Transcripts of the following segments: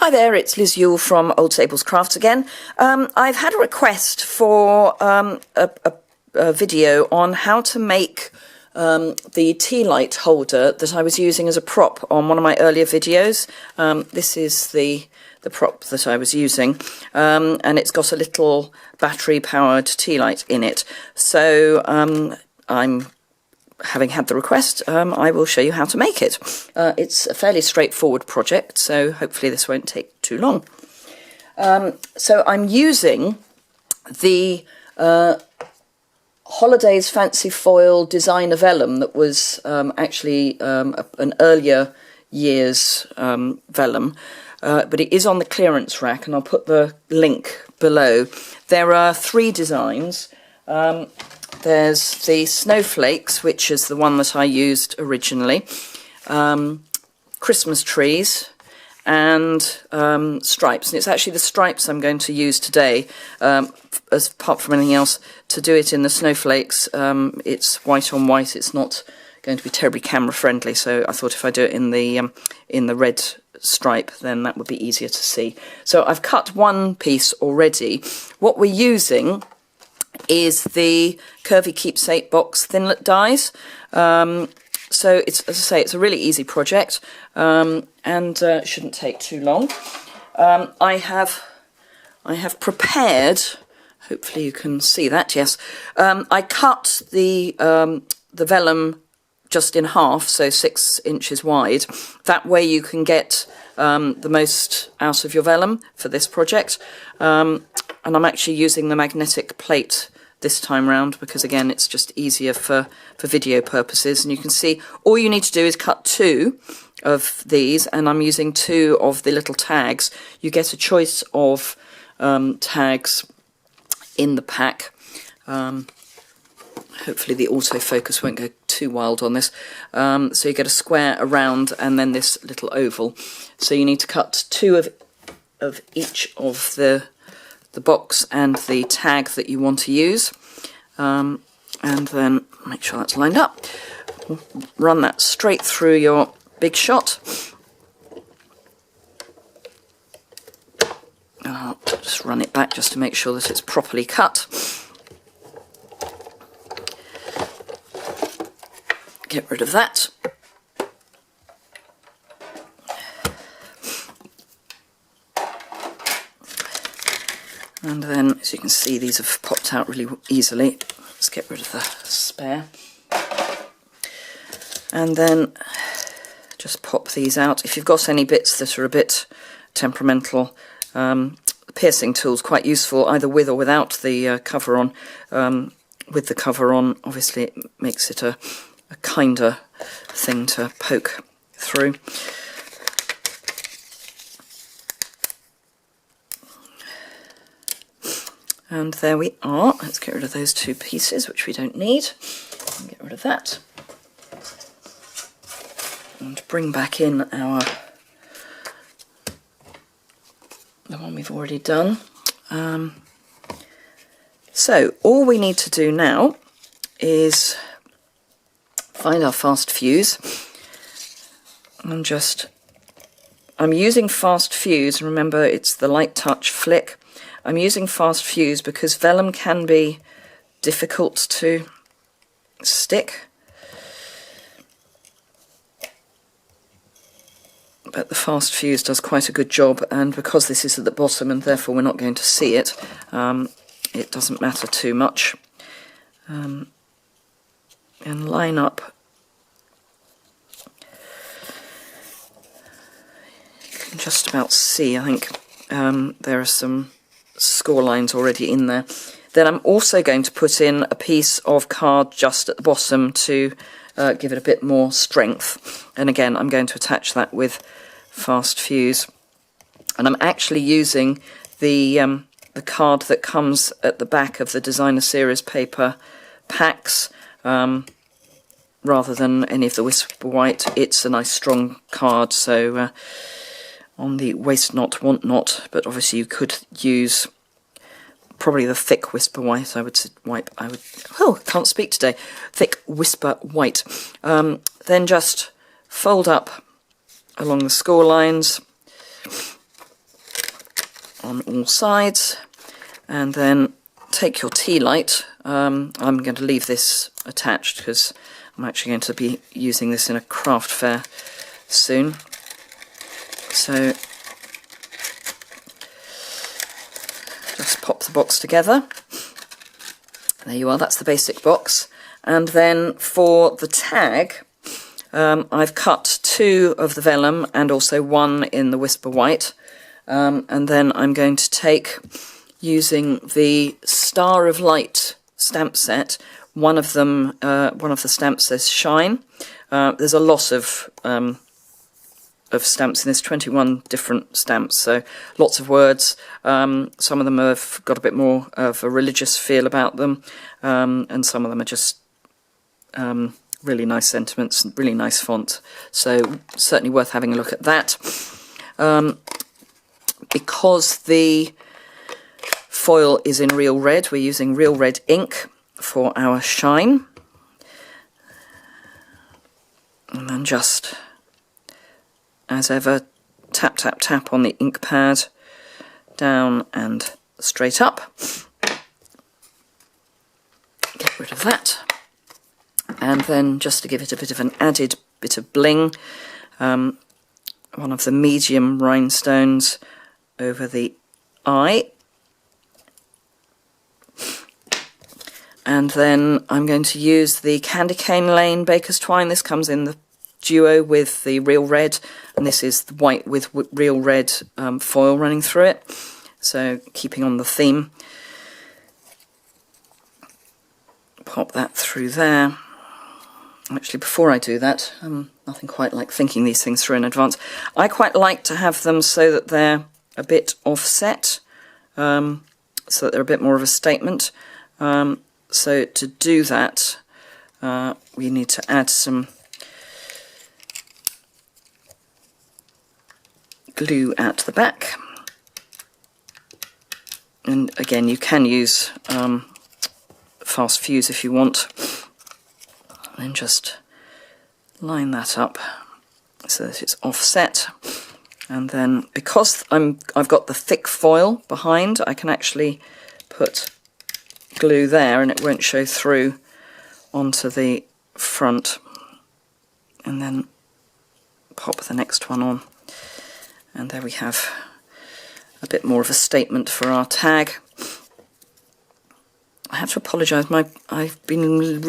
Hi there, it's Liz Yule from Old Sables Crafts again. I've had a request for a video on how to make the tea light holder that I was using as a prop on one of my earlier videos. This is the prop that I was using, and it's got a little battery-powered tea light in it. So having had the request, I will show you how to make it. It's a fairly straightforward project, so hopefully this won't take too long. So I'm using the Holidays Fancy Foil Designer Vellum that was actually an earlier year's vellum, but it is on the clearance rack, and I'll put the link below. There are 3 designs. There's the snowflakes, which is the one that I used originally, Christmas trees, and stripes. And it's actually the stripes I'm going to use today, as apart from anything else. To do it in the snowflakes, it's white on white. It's not going to be terribly camera friendly, so I thought if I do it in the red stripe, then that would be easier to see. So I've cut one piece already. What we're using is the Curvy Keepsake box Thinlit dies. So it's, as I say, it's a really easy project, and shouldn't take too long. I have prepared. Hopefully you can see that. Yes, I cut the vellum just in half, so 6 inches wide. That way you can get the most out of your vellum for this project. And I'm actually using the magnetic plate this time round because, again, it's just easier for video purposes. And you can see all you need to do is cut 2 of these, and I'm using 2 of the little tags. You get a choice of tags in the pack. Hopefully the autofocus won't go too wild on this. So you get a square, a round, and then this little oval. So you need to cut 2 of each of the box and the tag that you want to use, and then make sure that's lined up. Run that straight through your big shot. I'll just run it back just to make sure that it's properly cut. Get rid of that. And then, as you can see, these have popped out really easily. Let's get rid of the spare. And then just pop these out. If you've got any bits that are a bit temperamental, the piercing tool's quite useful, either with or without the cover on. With the cover on, obviously it makes it a kinder thing to poke through. And there we are. Let's get rid of those 2 pieces, which we don't need. And get rid of that. And bring back in the one we've already done. So all we need to do now is find our fast fuse. And I'm using fast fuse. Remember, it's the light touch flick. I'm using fast fuse because vellum can be difficult to stick, but the fast fuse does quite a good job, and because this is at the bottom and therefore we're not going to see it, it doesn't matter too much. And line up. You can just about see, I think, there are some score lines already in there. Then I'm also going to put in a piece of card just at the bottom to give it a bit more strength, and again I'm going to attach that with fast fuse. And I'm actually using the card that comes at the back of the designer series paper packs rather than any of the Whisper White. It's a nice strong card, so on the waste not, want not, but obviously you could use probably the thick Whisper White. Can't speak today. Thick Whisper White. Then just fold up along the score lines, on all sides, and then take your tea light. I'm going to leave this attached because I'm actually going to be using this in a craft fair soon. So just pop the box together. There you are, that's the basic box. And then for the tag, I've cut 2 of the vellum and also 1 in the Whisper White. And then I'm going to take, using the Star of Light stamp set, one of the stamps says Shine. There's a lot of stamps in this, 21 different stamps, so lots of words. Some of them have got a bit more of a religious feel about them, and some of them are just really nice sentiments and really nice font, so certainly worth having a look at that. Because the foil is in Real Red, we're using Real Red ink for our shine, and then just, as ever, tap tap tap on the ink pad, down and straight up. Get rid of that. And then, just to give it a bit of an added bit of bling, one of the medium rhinestones over the eye. And then I'm going to use the Candy Cane Lane Baker's Twine. This comes in the duo with the Real Red, and this is the white with Real Red foil running through it, so keeping on the theme. Pop that through there. Actually, before I do that, nothing quite like thinking these things through in advance. I quite like to have them so that they're a bit offset, so that they're a bit more of a statement. So to do that, we need to add some glue at the back. And again, you can use fast fuse if you want. And just line that up so that it's offset. And then, because I've got the thick foil behind, I can actually put glue there and it won't show through onto the front. And then pop the next one on. And there we have a bit more of a statement for our tag. I have to apologise, I've been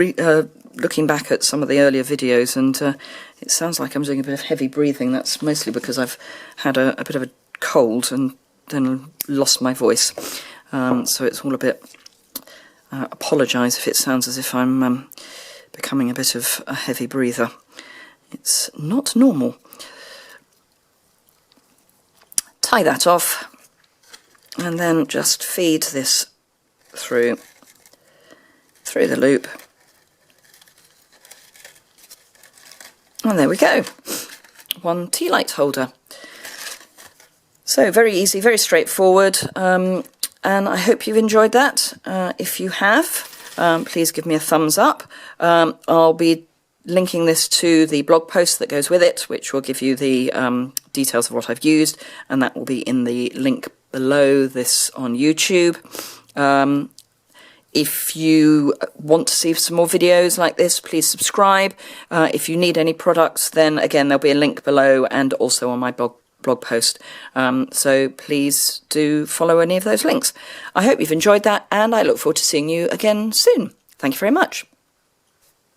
looking back at some of the earlier videos, and it sounds like I'm doing a bit of heavy breathing. That's mostly because I've had a bit of a cold and then lost my voice. So it's all a bit... apologise if it sounds as if I'm becoming a bit of a heavy breather. It's not normal. Tie that off, and then just feed this through the loop. And there we go. One tea light holder. So very easy, very straightforward. And I hope you've enjoyed that. If you have, please give me a thumbs up. I'll be linking this to the blog post that goes with it, which will give you the details of what I've used, and that will be in the link below this on YouTube. If you want to see some more videos like this, please subscribe. If you need any products, then again, there'll be a link below and also on my blog post. So please do follow any of those links. I hope you've enjoyed that, and I look forward to seeing you again soon. Thank you very much.